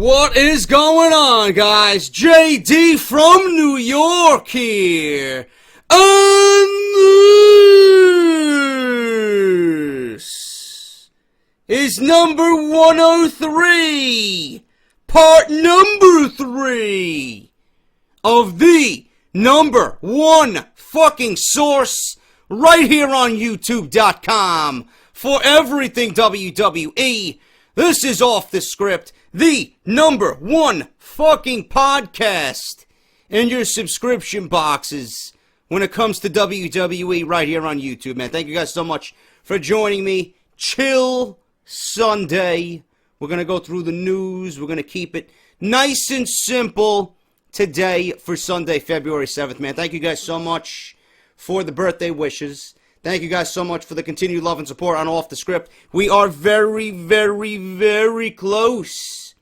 What is going on, guys? JD from New York here. And this is number 103, part number 3 of the number one fucking source right here on YouTube.com for everything WWE. This is Off The Script, the number one fucking podcast in your subscription boxes when it comes to WWE right here on YouTube, man. Thank you guys so much for joining me. Chill Sunday. We're going to go through the news. We're going to keep it nice and simple today for Sunday, February 7th, man. Thank you guys so much for the birthday wishes. Thank you guys so much for the continued love and support on Off The Script. We are very, very, very close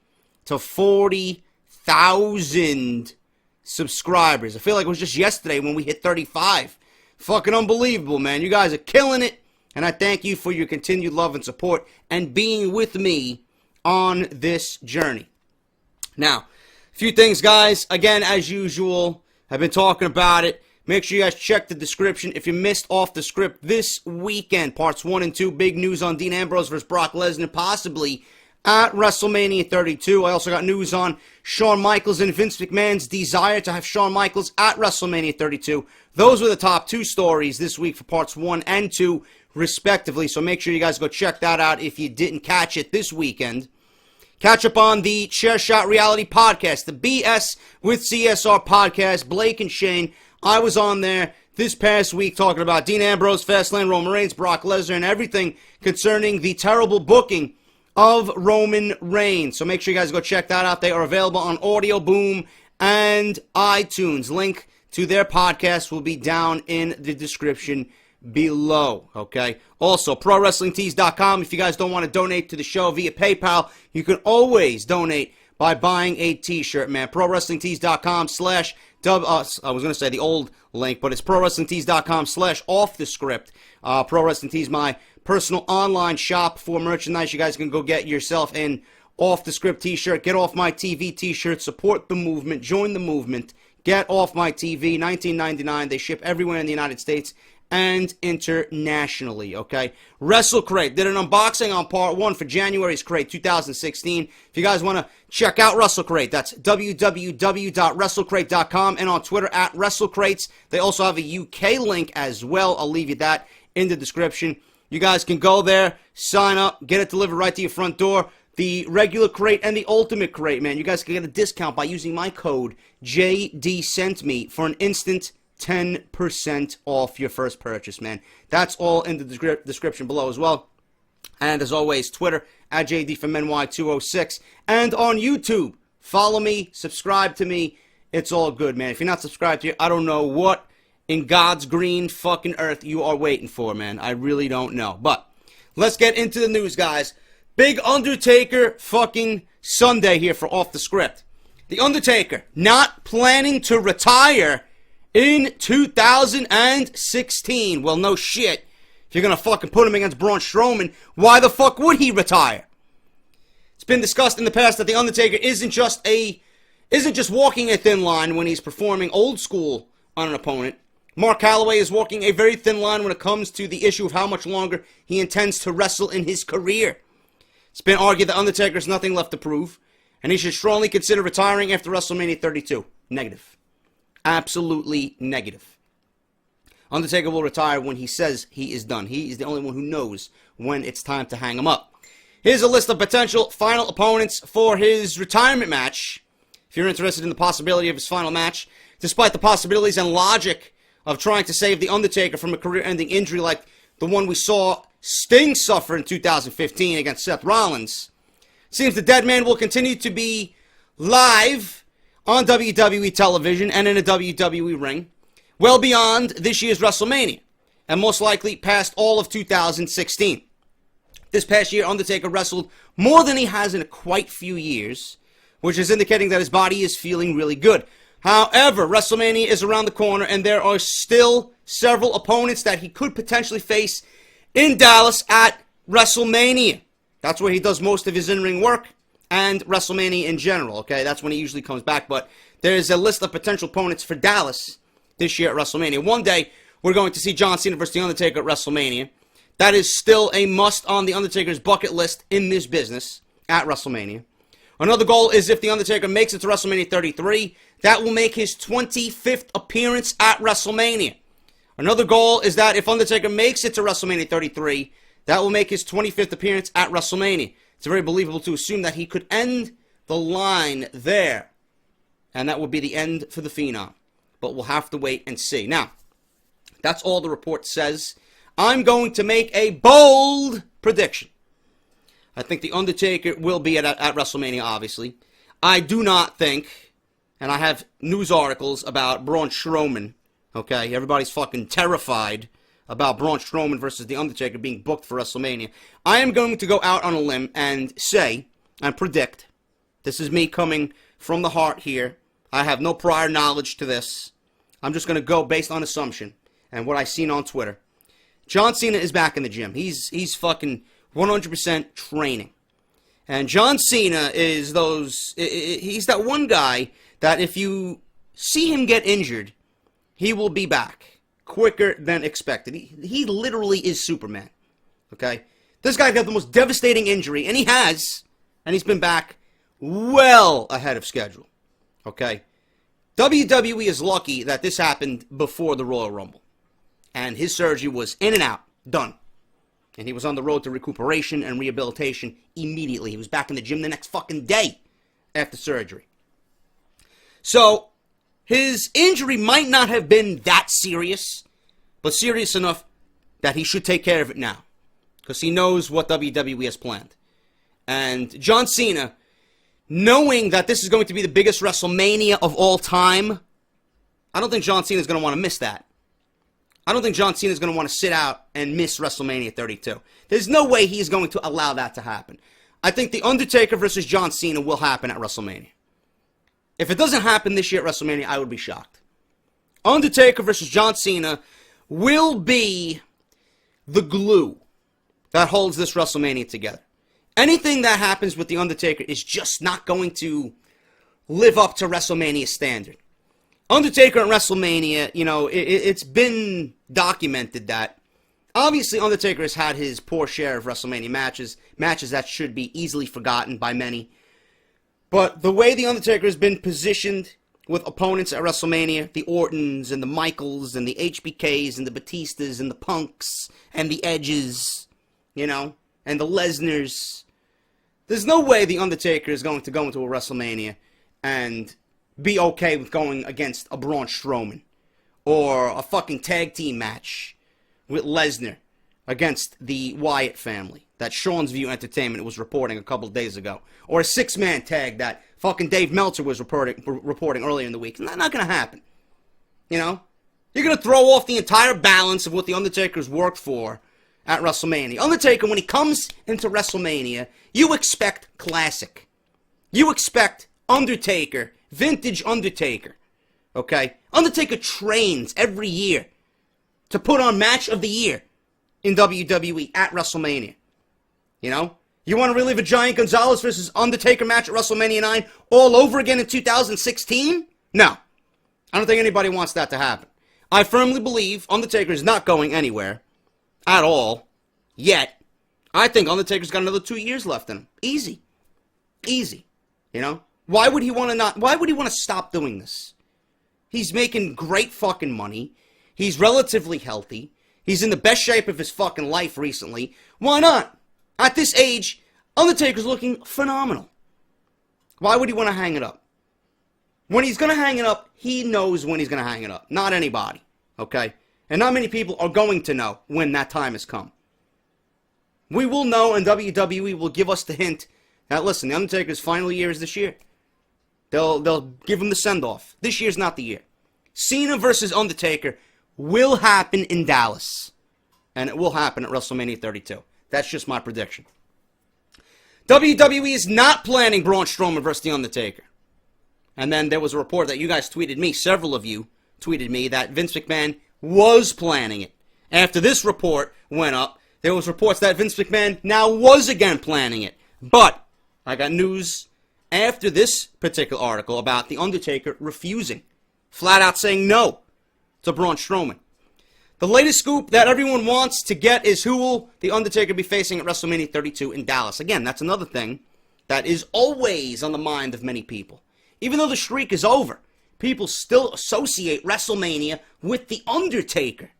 to 40,000 subscribers. I feel like it was just yesterday when we hit 35. Fucking unbelievable, man. You guys are killing it. And I thank you for your continued love and support and being with me on this journey. Now, a few things, guys. Again, as usual, I've been talking about it. Make sure you guys check the description. If you missed Off The Script this weekend, parts 1 and 2, big news on Dean Ambrose versus Brock Lesnar, possibly at WrestleMania 32. I also got news on Shawn Michaels and Vince McMahon's desire to have Shawn Michaels at WrestleMania 32. Those were the top 2 stories this week for parts 1 and 2, respectively. So make sure you guys go check that out if you didn't catch it this weekend. Catch up on the Chair Shot Reality Podcast, the BS with CSR podcast. Blake and Shane, I was on there this past week talking about Dean Ambrose, Fastlane, Roman Reigns, Brock Lesnar, and everything concerning the terrible booking of Roman Reigns. So make sure you guys go check that out. They are available on AudioBoom and iTunes. Link to their podcast will be down in the description below, okay? Also, ProWrestlingTees.com. If you guys don't want to donate to the show via PayPal, you can always donate by buying a t-shirt, man. ProWrestlingTees.com I was going to say the old link, but it's ProWrestlingTees.com/offthescript. Pro Wrestling Tees, my personal online shop for merchandise. You guys can go get yourself an Off The Script t-shirt. Get Off My TV t-shirt. Support the movement. Join the movement. Get Off My TV. $19.99. They ship everywhere in the United States and internationally, okay? Wrestle Crate. Did an unboxing on part 1 for January's Crate 2016. If you guys want to check out Wrestle Crate, that's www.wrestlecrate.com, and on Twitter at WrestleCrates. They also have a UK link as well. I'll leave you that in the description. You guys can go there, sign up, get it delivered right to your front door. The regular crate and the ultimate crate, man. You guys can get a discount by using my code JDSentMe for an instant 10% off your first purchase, man. That's all in the description below as well. And as always, Twitter at JD206. And on YouTube, follow me, subscribe to me. It's all good, man. If you're not subscribed to I don't know what in God's green fucking earth you are waiting for, man. I really don't know. But let's get into the news, guys. Big Undertaker fucking Sunday here for Off The Script. The Undertaker not planning to retire in 2016. Well, no shit. If you're going to fucking put him against Braun Strowman, why the fuck would he retire? It's been discussed in the past that The Undertaker isn't just walking a thin line when he's performing old school on an opponent. Mark Calloway is walking a very thin line when it comes to the issue of how much longer he intends to wrestle in his career. It's been argued that Undertaker has nothing left to prove, and he should strongly consider retiring after WrestleMania 32. Negative. Absolutely negative. Undertaker will retire when he says he is done. He is the only one who knows when it's time to hang him up. Here's a list of potential final opponents for his retirement match. If you're interested in the possibility of his final match, despite the possibilities and logic of trying to save The Undertaker from a career-ending injury like the one we saw Sting suffer in 2015 against Seth Rollins, it seems the dead man will continue to be live on WWE television and in a WWE ring well beyond this year's WrestleMania, and most likely past all of 2016. This past year, Undertaker wrestled more than he has in quite few years, which is indicating that his body is feeling really good. However, WrestleMania is around the corner, and there are still several opponents that he could potentially face in Dallas at WrestleMania. That's where he does most of his in-ring work, and WrestleMania in general, okay? That's when he usually comes back, but there's a list of potential opponents for Dallas this year at WrestleMania. One day, we're going to see John Cena versus The Undertaker at WrestleMania. That is still a must on The Undertaker's bucket list in this business at WrestleMania. Another goal is if The Undertaker makes it to WrestleMania 33, that will make his 25th appearance at WrestleMania. Another goal is that if Undertaker makes it to WrestleMania 33, that will make his 25th appearance at WrestleMania. It's very believable to assume that he could end the line there. And that would be the end for the Phenom. But we'll have to wait and see. Now, that's all the report says. I'm going to make a bold prediction. I think The Undertaker will be at WrestleMania, obviously. I do not think, and I have news articles about Braun Strowman, okay? Everybody's fucking terrified about Braun Strowman versus The Undertaker being booked for WrestleMania. I am going to go out on a limb and say, and predict, this is me coming from the heart here. I have no prior knowledge to this. I'm just going to go based on assumption and what I've seen on Twitter. John Cena is back in the gym. He's fucking 100% training. And John Cena is he's that one guy that if you see him get injured, he will be back quicker than expected. He literally is Superman. Okay? This guy got the most devastating injury, and he's been back well ahead of schedule. Okay? WWE is lucky that this happened before the Royal Rumble. And his surgery was in and out, done. And he was on the road to recuperation and rehabilitation immediately. He was back in the gym the next fucking day after surgery. So, his injury might not have been that serious, but serious enough that he should take care of it now. Because he knows what WWE has planned. And John Cena, knowing that this is going to be the biggest WrestleMania of all time, I don't think John Cena is going to want to miss that. I don't think John Cena is going to want to sit out and miss WrestleMania 32. There's no way he's going to allow that to happen. I think The Undertaker versus John Cena will happen at WrestleMania. If it doesn't happen this year at WrestleMania, I would be shocked. Undertaker versus John Cena will be the glue that holds this WrestleMania together. Anything that happens with The Undertaker is just not going to live up to WrestleMania standard. Undertaker at WrestleMania, you know, it's been documented that obviously Undertaker has had his poor share of WrestleMania matches that should be easily forgotten by many. But the way The Undertaker has been positioned with opponents at WrestleMania, the Ortons and the Michaels and the HBKs and the Batistas and the Punks and the Edges, you know, and the Lesnars. There's no way The Undertaker is going to go into a WrestleMania and be okay with going against a Braun Strowman or a fucking tag team match with Lesnar against the Wyatt family that Sean's View Entertainment was reporting a couple of days ago, or a six-man tag that fucking Dave Meltzer was reporting earlier in the week. It's not going to happen. You know? You're going to throw off the entire balance of what The Undertaker's worked for at WrestleMania. Undertaker, when he comes into WrestleMania, you expect classic. You expect Undertaker, vintage Undertaker. Okay? Undertaker trains every year to put on match of the year in WWE at WrestleMania. You know? You want to relive a Giant Gonzalez versus Undertaker match at WrestleMania 9 all over again in 2016? No. I don't think anybody wants that to happen. I firmly believe Undertaker is not going anywhere at all yet. I think Undertaker's got another 2 years left in him. Easy. Easy. You know? Why would he want to stop doing this? He's making great fucking money. He's relatively healthy. He's in the best shape of his fucking life recently. Why not? At this age, Undertaker's looking phenomenal. Why would he want to hang it up? When he's going to hang it up, he knows when he's going to hang it up. Not anybody. Okay? And not many people are going to know when that time has come. We will know, and WWE will give us the hint that, listen, The Undertaker's final year is this year. They'll give him the send-off. This year's not the year. Cena versus Undertaker will happen in Dallas. And it will happen at WrestleMania 32. That's just my prediction. WWE is not planning Braun Strowman versus The Undertaker. And then there was a report that you guys tweeted me, several of you tweeted me, that Vince McMahon was planning it. After this report went up, there was reports that Vince McMahon now was again planning it. But I got news after this particular article about The Undertaker refusing, flat out saying no to Braun Strowman. The latest scoop that everyone wants to get is who will The Undertaker be facing at WrestleMania 32 in Dallas. Again, that's another thing that is always on the mind of many people. Even though the streak is over, people still associate WrestleMania with The Undertaker.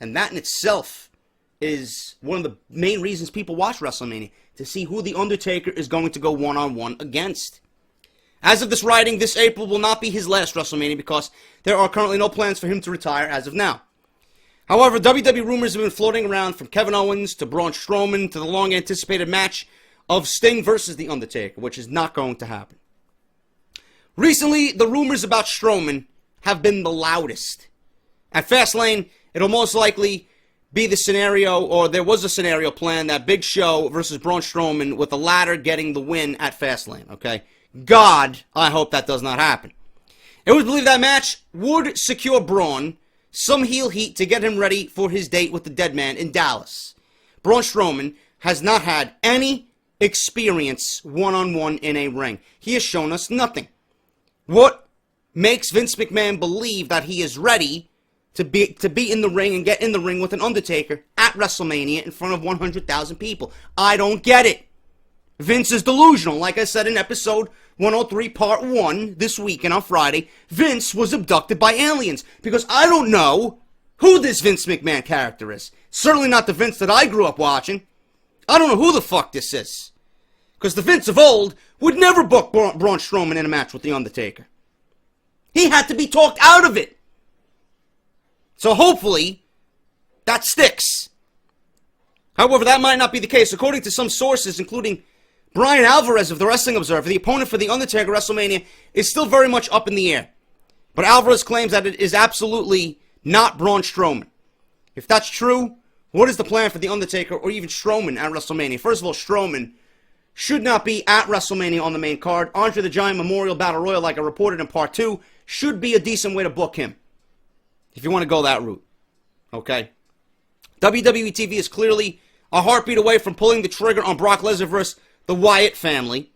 And that in itself is one of the main reasons people watch WrestleMania, to see who The Undertaker is going to go one-on-one against. As of this writing, this April will not be his last WrestleMania because there are currently no plans for him to retire as of now. However, WWE rumors have been floating around from Kevin Owens to Braun Strowman to the long-anticipated match of Sting versus The Undertaker, which is not going to happen. Recently, the rumors about Strowman have been the loudest. At Fastlane, it'll most likely be the scenario, or there was a scenario planned, that Big Show versus Braun Strowman, with the latter getting the win at Fastlane, okay? God, I hope that does not happen. It was believed that match would secure Braun some heel heat to get him ready for his date with the dead man in Dallas. Braun Strowman has not had any experience one-on-one in a ring. He has shown us nothing. What makes Vince McMahon believe that he is ready to be in the ring and get in the ring with an Undertaker at WrestleMania in front of 100,000 people? I don't get it. Vince is delusional. Like I said in episode 103 part 1 this weekend on Friday, Vince was abducted by aliens, because I don't know who this Vince McMahon character is. Certainly not the Vince that I grew up watching. I don't know who the fuck this is. Because the Vince of old would never book Braun Strowman in a match with The Undertaker. He had to be talked out of it. So hopefully, that sticks. However, that might not be the case. According to some sources, including Bryan Alvarez of the Wrestling Observer, the opponent for The Undertaker WrestleMania is still very much up in the air. But Alvarez claims that it is absolutely not Braun Strowman. If that's true, what is the plan for The Undertaker or even Strowman at WrestleMania? First of all, Strowman should not be at WrestleMania on the main card. Andre the Giant Memorial Battle Royal, like I reported in part 2, should be a decent way to book him, if you want to go that route. Okay? WWE TV is clearly a heartbeat away from pulling the trigger on Brock Lesnar versus the Wyatt family.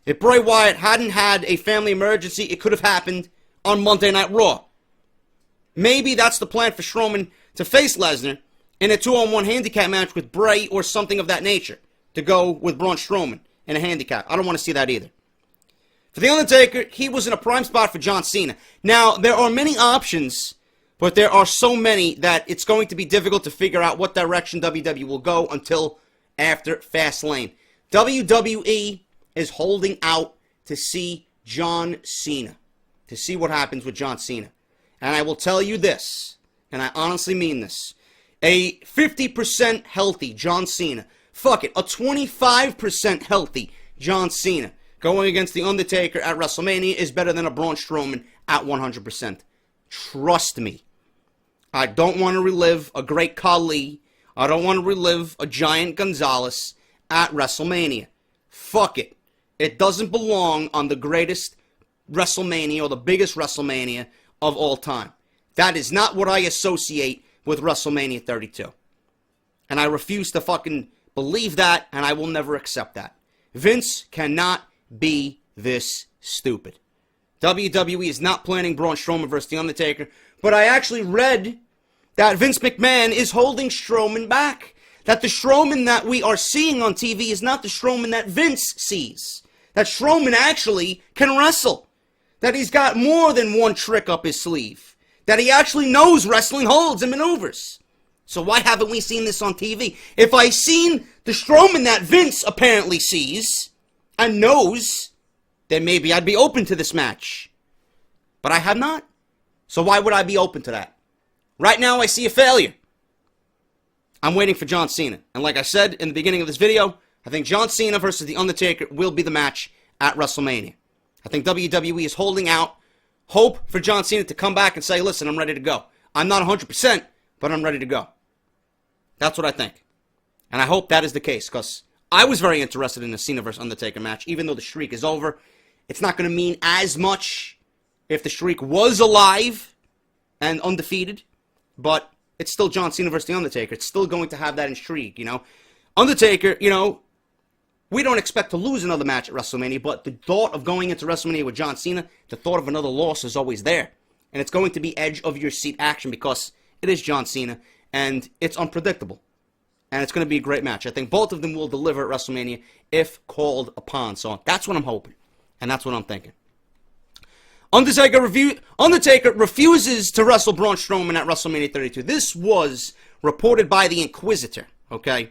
If Bray Wyatt hadn't had a family emergency, it could have happened on Monday Night Raw. Maybe that's the plan for Strowman to face Lesnar in a 2-on-1 handicap match with Bray or something of that nature, to go with Braun Strowman in a handicap. I don't want to see that either. For The Undertaker, he was in a prime spot for John Cena. Now, there are many options, but there are so many that it's going to be difficult to figure out what direction WWE will go until after Fastlane. WWE is holding out to see John Cena, to see what happens with John Cena. And I will tell you this, and I honestly mean this, a 50% healthy John Cena, fuck it, a 25% healthy John Cena going against The Undertaker at WrestleMania is better than a Braun Strowman at 100%. Trust me. I don't want to relive a great Khali. I don't want to relive a giant Gonzalez at WrestleMania. Fuck it. It doesn't belong on the greatest WrestleMania or the biggest WrestleMania of all time. That is not what I associate with WrestleMania 32. And I refuse to fucking believe that, and I will never accept that. Vince cannot be this stupid. WWE is not planning Braun Strowman versus The Undertaker, but I actually read that Vince McMahon is holding Strowman back. That the Strowman that we are seeing on TV is not the Strowman that Vince sees. That Strowman actually can wrestle. That he's got more than one trick up his sleeve. That he actually knows wrestling holds and maneuvers. So why haven't we seen this on TV? If I seen the Strowman that Vince apparently sees and knows, then maybe I'd be open to this match. But I have not. So why would I be open to that? Right now I see a failure. I'm waiting for John Cena. And like I said in the beginning of this video, I think John Cena versus The Undertaker will be the match at WrestleMania. I think WWE is holding out hope for John Cena to come back and say, listen, I'm ready to go. I'm not 100%, but I'm ready to go. That's what I think. And I hope that is the case, because I was very interested in the Cena versus Undertaker match. Even though the streak is over, it's not going to mean as much if the streak was alive and undefeated. But it's still John Cena versus The Undertaker. It's still going to have that intrigue, you know. Undertaker, you know, we don't expect to lose another match at WrestleMania, but the thought of going into WrestleMania with John Cena, the thought of another loss is always there. And it's going to be edge-of-your-seat action because it is John Cena, and it's unpredictable. And it's going to be a great match. I think both of them will deliver at WrestleMania if called upon. So that's what I'm hoping, and that's what I'm thinking. Undertaker refuses to wrestle Braun Strowman at WrestleMania 32. This was reported by the Inquisitor, okay?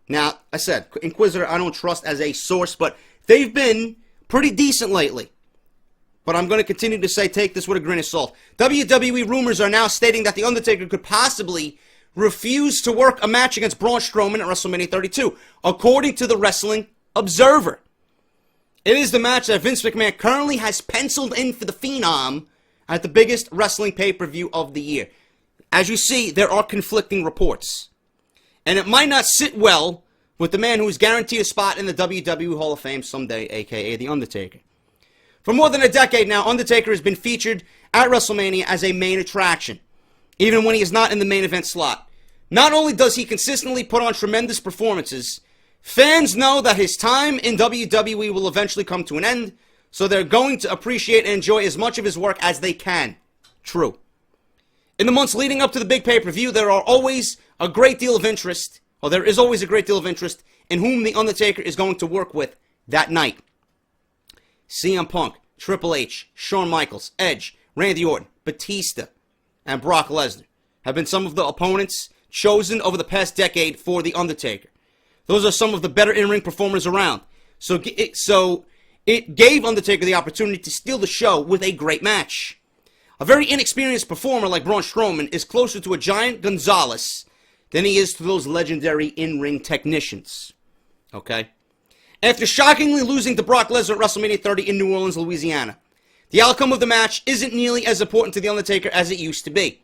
Now, I said, Inquisitor I don't trust as a source, but they've been pretty decent lately. But I'm going to continue to say take this with a grain of salt. WWE rumors are now stating that The Undertaker could possibly refuse to work a match against Braun Strowman at WrestleMania 32, according to the Wrestling Observer. It is the match that Vince McMahon currently has penciled in for the Phenom at the biggest wrestling pay-per-view of the year. As you see, there are conflicting reports. And it might not sit well with the man who is guaranteed a spot in the WWE Hall of Fame someday, aka The Undertaker. For more than a decade now, Undertaker has been featured at WrestleMania as a main attraction, even when he is not in the main event slot. Not only does he consistently put on tremendous performances, fans know that his time in WWE will eventually come to an end, so they're going to appreciate and enjoy as much of his work as they can. True. In the months leading up to the big pay-per-view, there is always a great deal of interest in whom The Undertaker is going to work with that night. CM Punk, Triple H, Shawn Michaels, Edge, Randy Orton, Batista, and Brock Lesnar have been some of the opponents chosen over the past decade for The Undertaker. Those are some of the better in-ring performers around. So it gave Undertaker the opportunity to steal the show with a great match. A very inexperienced performer like Braun Strowman is closer to a giant Gonzalez than he is to those legendary in-ring technicians. Okay? After shockingly losing to Brock Lesnar at WrestleMania 30 in New Orleans, Louisiana, the outcome of the match isn't nearly as important to The Undertaker as it used to be.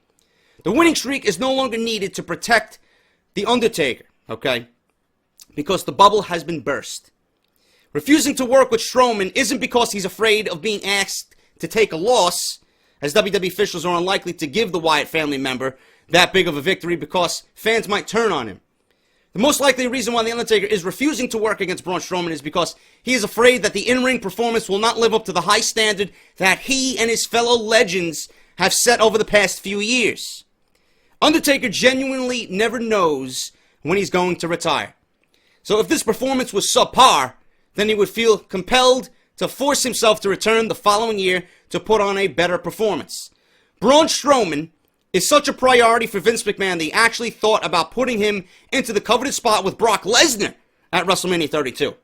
The winning streak is no longer needed to protect The Undertaker, okay? Because the bubble has been burst. Refusing to work with Strowman isn't because he's afraid of being asked to take a loss, as WWE officials are unlikely to give the Wyatt family member that big of a victory because fans might turn on him. The most likely reason why The Undertaker is refusing to work against Braun Strowman is because he is afraid that the in-ring performance will not live up to the high standard that he and his fellow legends have set over the past few years. Undertaker genuinely never knows when he's going to retire. So if this performance was subpar, then he would feel compelled to force himself to return the following year to put on a better performance. Braun Strowman is such a priority for Vince McMahon that he actually thought about putting him into the coveted spot with Brock Lesnar at WrestleMania 32.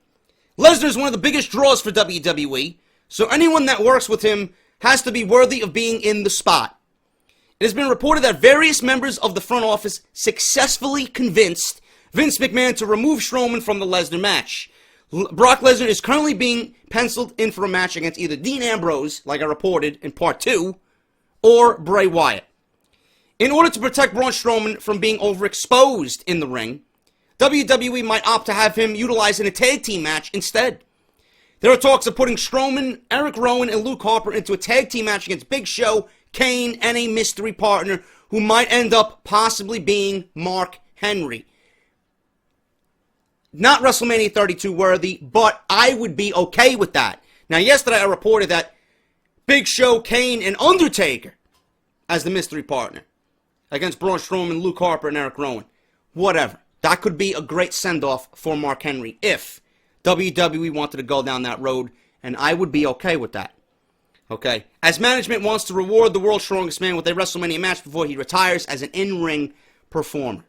Lesnar is one of the biggest draws for WWE, so anyone that works with him has to be worthy of being in the spot. It has been reported that various members of the front office successfully convinced Vince McMahon to remove Strowman from the Lesnar match. Brock Lesnar is currently being penciled in for a match against either Dean Ambrose, like I reported in part 2, or Bray Wyatt. In order to protect Braun Strowman from being overexposed in the ring, WWE might opt to have him utilized in a tag team match instead. There are talks of putting Strowman, Eric Rowan, and Luke Harper into a tag team match against Big Show, Kane, and a mystery partner who might end up possibly being Mark Henry. Not WrestleMania 32 worthy, but I would be okay with that. Now, yesterday I reported that Big Show, Kane, and Undertaker as the mystery partner against Braun Strowman, Luke Harper, and Eric Rowan. Whatever. That could be a great send-off for Mark Henry if WWE wanted to go down that road, and I would be okay with that. Okay? As management wants to reward the world's strongest man with a WrestleMania match before he retires as an in-ring performer.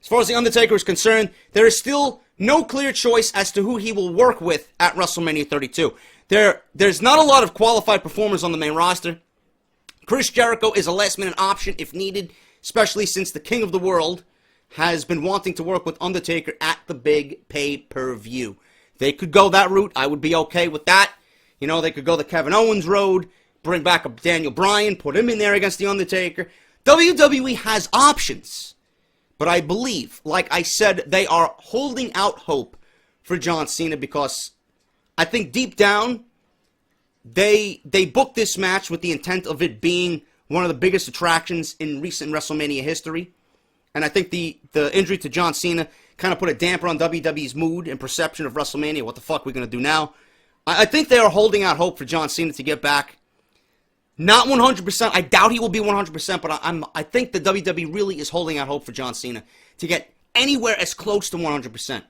As far as The Undertaker is concerned, there is still no clear choice as to who he will work with at WrestleMania 32. There's not a lot of qualified performers on the main roster. Chris Jericho is a last-minute option if needed, especially since the King of the World has been wanting to work with Undertaker at the big pay-per-view. They could go that route. I would be okay with that. You know, they could go the Kevin Owens road, bring back a Daniel Bryan, put him in there against The Undertaker. WWE has options. But I believe, like I said, they are holding out hope for John Cena because I think deep down, they booked this match with the intent of it being one of the biggest attractions in recent WrestleMania history. And I think the injury to John Cena kind of put a damper on WWE's mood and perception of WrestleMania. What the fuck are we going to do now? I think they are holding out hope for John Cena to get back. Not 100%. I doubt he will be 100%, but I think the WWE really is holding out hope for John Cena to get anywhere as close to 100%.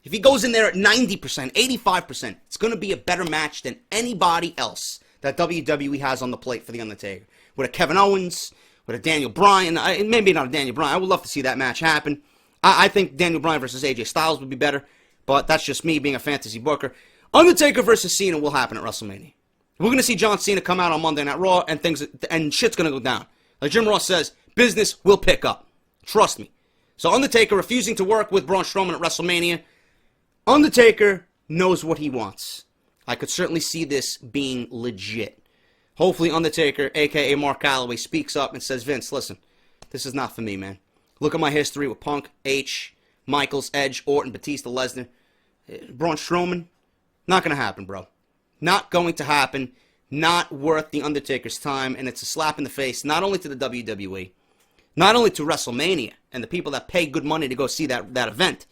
If he goes in there at 90%, 85%, it's going to be a better match than anybody else that WWE has on the plate for The Undertaker. With a Kevin Owens, with a Daniel Bryan, maybe not a Daniel Bryan. I would love to see that match happen. I think Daniel Bryan versus AJ Styles would be better, but that's just me being a fantasy booker. Undertaker versus Cena will happen at WrestleMania. We're going to see John Cena come out on Monday Night Raw, and shit's going to go down. Like Jim Ross says, business will pick up. Trust me. So Undertaker refusing to work with Braun Strowman at WrestleMania. Undertaker knows what he wants. I could certainly see this being legit. Hopefully Undertaker, a.k.a. Mark Calloway, speaks up and says, Vince, listen, this is not for me, man. Look at my history with Punk, H, Michaels, Edge, Orton, Batista, Lesnar. Braun Strowman, not going to happen, bro. Not going to happen. Not worth the Undertaker's time, and it's a slap in the face, not only to the WWE, not only to WrestleMania, and the people that pay good money to go see that event,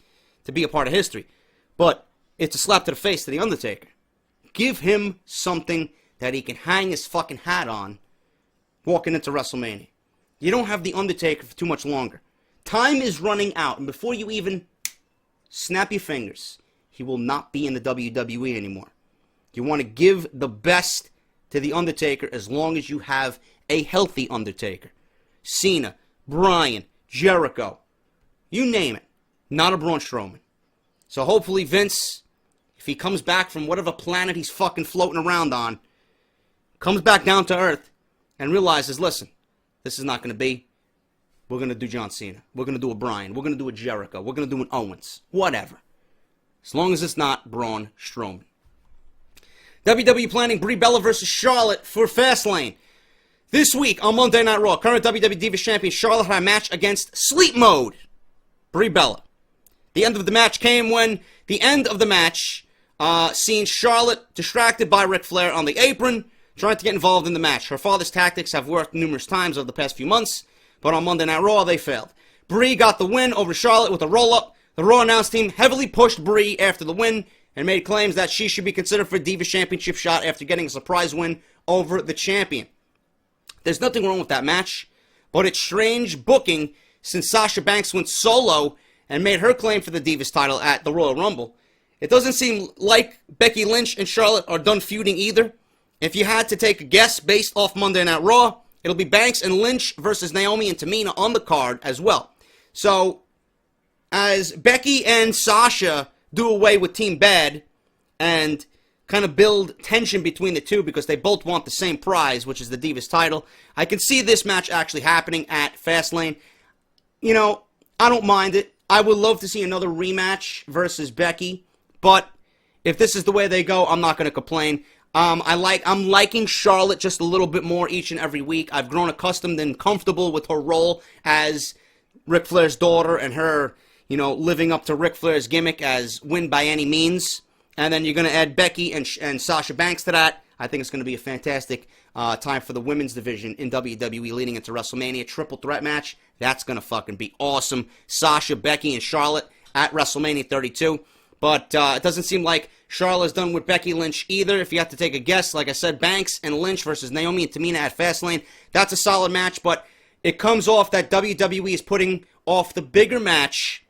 to be a part of history, but it's a slap to the face to the Undertaker. Give him something that he can hang his fucking hat on walking into WrestleMania. You don't have the Undertaker for too much longer. Time is running out, and before you even snap your fingers, he will not be in the WWE anymore. You want to give the best to the Undertaker as long as you have a healthy Undertaker. Cena, Bryan, Jericho, you name it. Not a Braun Strowman. So hopefully Vince, if he comes back from whatever planet he's fucking floating around on, comes back down to earth and realizes, listen, this is not going to be. We're going to do John Cena. We're going to do a Bryan. We're going to do a Jericho. We're going to do an Owens. Whatever. As long as it's not Braun Strowman. WWE planning Brie Bella versus Charlotte for Fastlane. This week on Monday Night Raw, current WWE Divas Champion Charlotte had a match against Sleep Mode, Brie Bella. The end of the match came when the end of the match seen Charlotte distracted by Ric Flair on the apron, trying to get involved in the match. Her father's tactics have worked numerous times over the past few months, but on Monday Night Raw, they failed. Brie got the win over Charlotte with a roll-up. The Raw announce team heavily pushed Brie after the win and made claims that she should be considered for a Divas Championship shot after getting a surprise win over the champion. There's nothing wrong with that match, but it's strange booking since Sasha Banks went solo and made her claim for the Divas title at the Royal Rumble. It doesn't seem like Becky Lynch and Charlotte are done feuding either. If you had to take a guess based off Monday Night Raw, it'll be Banks and Lynch versus Naomi and Tamina on the card as well. So, as Becky and Sasha do away with Team Bad and kind of build tension between the two because they both want the same prize, which is the Divas title, I can see this match actually happening at Fastlane. You know, I don't mind it. I would love to see another rematch versus Becky, but if this is the way they go, I'm not going to complain. I'm liking Charlotte just a little bit more each and every week. I've grown accustomed and comfortable with her role as Ric Flair's daughter and her, you know, living up to Ric Flair's gimmick as win by any means. And then you're going to add Becky and Sasha Banks to that. I think it's going to be a fantastic time for the women's division in WWE leading into WrestleMania. Triple threat match. That's going to fucking be awesome. Sasha, Becky, and Charlotte at WrestleMania 32. But it doesn't seem like Charlotte's done with Becky Lynch either. If you have to take a guess, like I said, Banks and Lynch versus Naomi and Tamina at Fastlane. That's a solid match, but it comes off that WWE is putting off the bigger match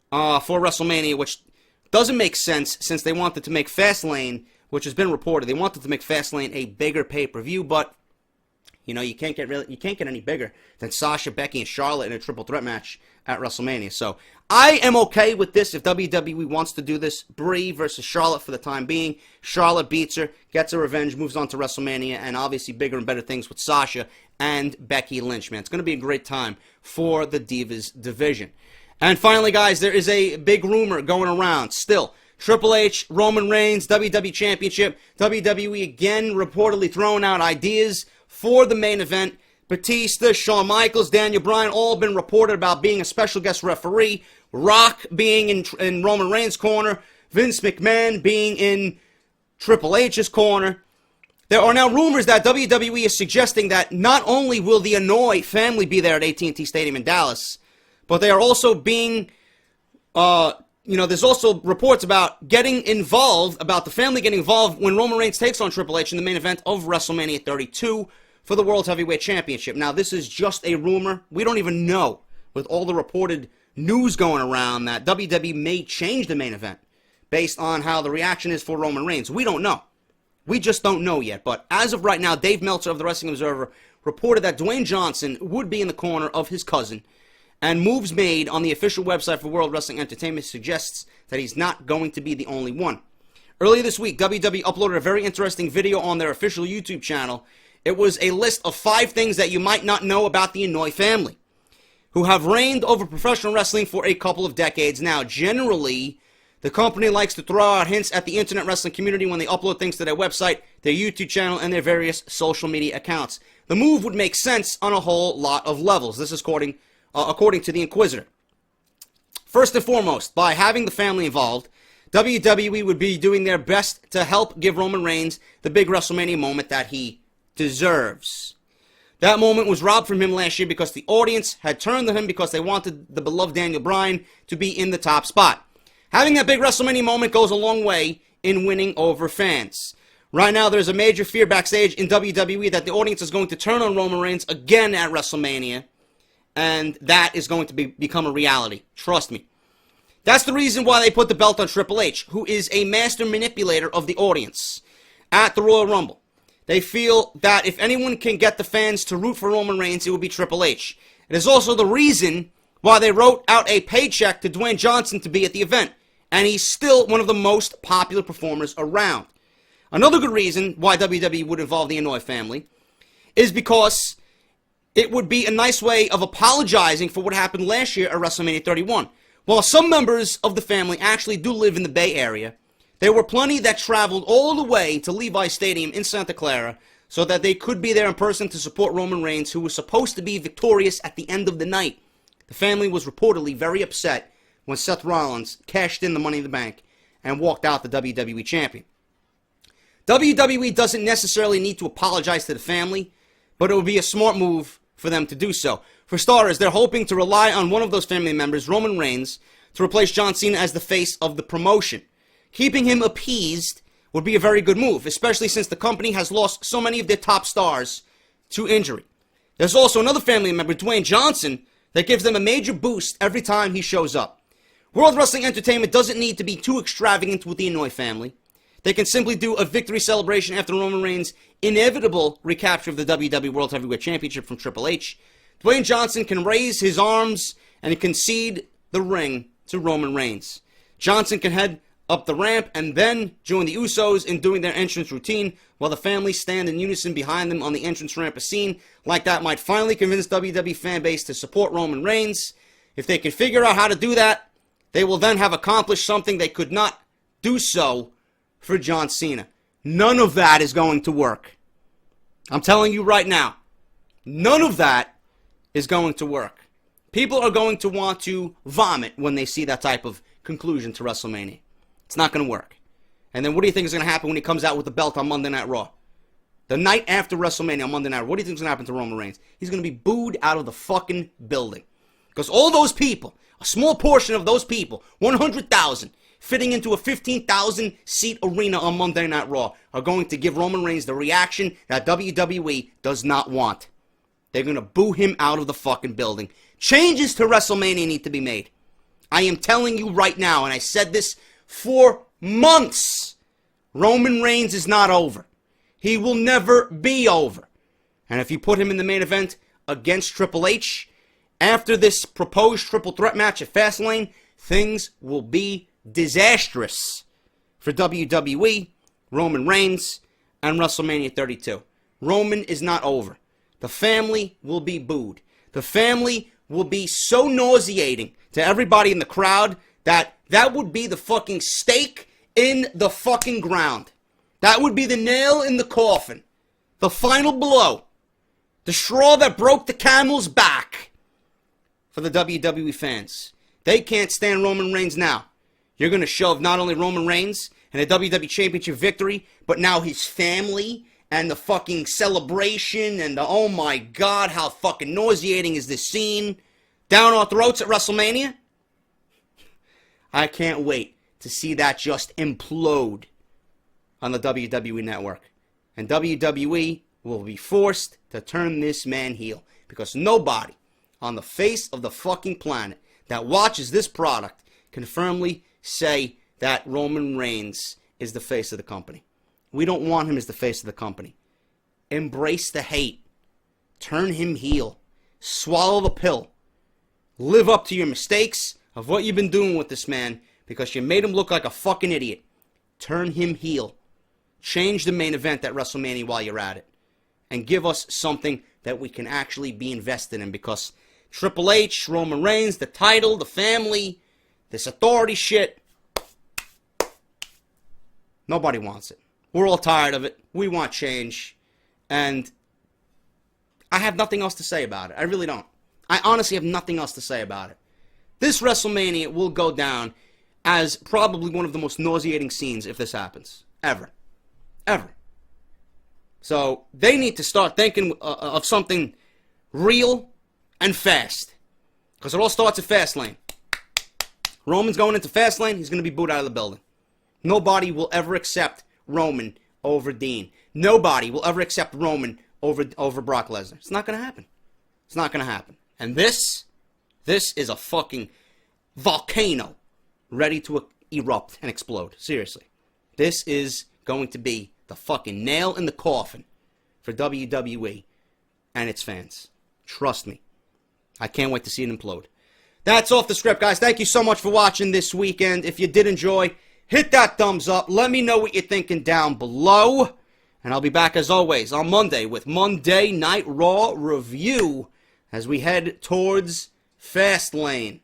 for WrestleMania, which doesn't make sense since they wanted to make Fastlane, which has been reported, they wanted to make Fastlane a bigger pay-per-view, but you know, you can't get any bigger than Sasha, Becky, and Charlotte in a triple threat match at WrestleMania. So I am okay with this if WWE wants to do this. Brie versus Charlotte for the time being. Charlotte beats her, gets her revenge, moves on to WrestleMania, and obviously bigger and better things with Sasha and Becky Lynch, man. It's going to be a great time for the Divas division. And finally, guys, there is a big rumor going around still. Triple H, Roman Reigns, WWE Championship. WWE again reportedly throwing out ideas for the main event. Batista, Shawn Michaels, Daniel Bryan, all been reported about being a special guest referee. Rock being in Roman Reigns' corner. Vince McMahon being in Triple H's corner. There are now rumors that WWE is suggesting that not only will the Anoa'i family be there at AT&T Stadium in Dallas, but they are also being There's also reports about the family getting involved when Roman Reigns takes on Triple H in the main event of WrestleMania 32 for the World Heavyweight Championship. Now, this is just a rumor. We don't even know, with all the reported news going around, that WWE may change the main event based on how the reaction is for Roman Reigns. We don't know. We just don't know yet. But as of right now, Dave Meltzer of the Wrestling Observer reported that Dwayne Johnson would be in the corner of his cousin, and moves made on the official website for World Wrestling Entertainment suggests that he's not going to be the only one. Earlier this week, WWE uploaded a very interesting video on their official YouTube channel. It was a list of 5 things that you might not know about the Anoa'i family, who have reigned over professional wrestling for a couple of decades now. Generally, the company likes to throw out hints at the internet wrestling community when they upload things to their website, their YouTube channel, and their various social media accounts. The move would make sense on a whole lot of levels. This is according to the Inquisitor. First and foremost, by having the family involved, WWE would be doing their best to help give Roman Reigns the big WrestleMania moment that he deserves. That moment was robbed from him last year because the audience had turned to him because they wanted the beloved Daniel Bryan to be in the top spot. Having that big WrestleMania moment goes a long way in winning over fans. Right now, there's a major fear backstage in WWE that the audience is going to turn on Roman Reigns again at WrestleMania, and that is going to become a reality. Trust me. That's the reason why they put the belt on Triple H, who is a master manipulator of the audience at the Royal Rumble. They feel that if anyone can get the fans to root for Roman Reigns, it would be Triple H. It is also the reason why they wrote out a paycheck to Dwayne Johnson to be at the event, and he's still one of the most popular performers around. Another good reason why WWE would involve the Anoa'i family is because it would be a nice way of apologizing for what happened last year at WrestleMania 31. While some members of the family actually do live in the Bay Area, there were plenty that traveled all the way to Levi's Stadium in Santa Clara so that they could be there in person to support Roman Reigns, who was supposed to be victorious at the end of the night. The family was reportedly very upset when Seth Rollins cashed in the Money in the Bank and walked out the WWE champion. WWE doesn't necessarily need to apologize to the family, but it would be a smart move for them to do so. For starters, they're hoping to rely on one of those family members, Roman Reigns, to replace John Cena as the face of the promotion. Keeping him appeased would be a very good move, especially since the company has lost so many of their top stars to injury. There's also another family member, Dwayne Johnson, that gives them a major boost every time he shows up. World Wrestling Entertainment doesn't need to be too extravagant with the Anoa'i family. They can simply do a victory celebration after Roman Reigns' inevitable recapture of the WWE World Heavyweight Championship from Triple H. Dwayne Johnson can raise his arms and concede the ring to Roman Reigns. Johnson can head up the ramp and then join the Usos in doing their entrance routine while the family stand in unison behind them on the entrance ramp. A scene like that might finally convince WWE fan base to support Roman Reigns. If they can figure out how to do that, they will then have accomplished something they could not do so for John Cena. None of that is going to work. I'm telling you right now, none of that is going to work. People are going to want to vomit when they see that type of conclusion to WrestleMania. It's not going to work. And then what do you think is going to happen when he comes out with the belt on Monday Night Raw? The night after WrestleMania on Monday Night Raw, what do you think is going to happen to Roman Reigns? He's going to be booed out of the fucking building. Because all those people, a small portion of those people, 100,000, fitting into a 15,000 seat arena on Monday Night Raw, are going to give Roman Reigns the reaction that WWE does not want. They're going to boo him out of the fucking building. Changes to WrestleMania need to be made. I am telling you right now, and I said this for months, Roman Reigns is not over. He will never be over. And if you put him in the main event against Triple H, after this proposed triple threat match at Fastlane, things will be disastrous for WWE, Roman Reigns, and WrestleMania 32. Roman is not over. The family will be booed. The family will be so nauseating to everybody in the crowd that would be the fucking stake in the fucking ground. That would be the nail in the coffin. The final blow. The straw that broke the camel's back for the WWE fans. They can't stand Roman Reigns now. You're going to shove not only Roman Reigns and a WWE Championship victory, but now his family and the fucking celebration and the, oh my God, how fucking nauseating is this scene, down our throats at WrestleMania? I can't wait to see that just implode on the WWE Network. And WWE will be forced to turn this man heel. Because nobody on the face of the fucking planet that watches this product can firmly say that Roman Reigns is the face of the company. We don't want him as the face of the company. Embrace the hate. Turn him heel. Swallow the pill. Live up to your mistakes of what you've been doing with this man because you made him look like a fucking idiot. Turn him heel. Change the main event at WrestleMania while you're at it. And give us something that we can actually be invested in, because Triple H, Roman Reigns, the title, the family, this authority shit, nobody wants it. We're all tired of it. We want change. And I have nothing else to say about it. I really don't. I honestly have nothing else to say about it. This WrestleMania will go down as probably one of the most nauseating scenes if this happens. Ever. Ever. So they need to start thinking of something real and fast. Because it all starts at Fastlane. Roman's going into Fastlane, he's going to be booed out of the building. Nobody will ever accept Roman over Dean. Nobody will ever accept Roman over Brock Lesnar. It's not going to happen. It's not going to happen. And this is a fucking volcano ready to erupt and explode. Seriously. This is going to be the fucking nail in the coffin for WWE and its fans. Trust me. I can't wait to see it implode. That's Off The Script, guys. Thank you so much for watching this weekend. If you did enjoy, hit that thumbs up. Let me know what you're thinking down below. And I'll be back, as always, on Monday with Monday Night Raw Review as we head towards Fastlane.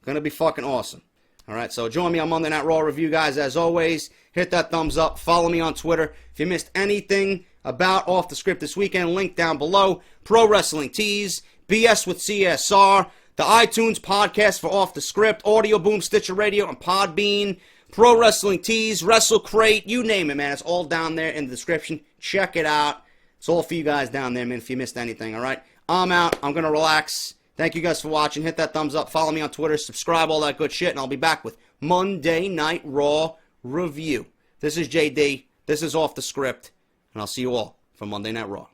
Gonna be fucking awesome. Alright, so join me on Monday Night Raw Review, guys, as always. Hit that thumbs up. Follow me on Twitter. If you missed anything about Off The Script this weekend, link down below. Pro Wrestling Tees, BS with CSR, the iTunes podcast for Off The Script, AudioBoom, Stitcher Radio, and PodBean, Pro Wrestling Tees, Wrestle Crate, you name it, man. It's all down there in the description. Check it out. It's all for you guys down there, man, if you missed anything, alright? I'm out. I'm going to relax. Thank you guys for watching. Hit that thumbs up. Follow me on Twitter. Subscribe, all that good shit. And I'll be back with Monday Night Raw Review. This is JD. This is Off The Script. And I'll see you all for Monday Night Raw.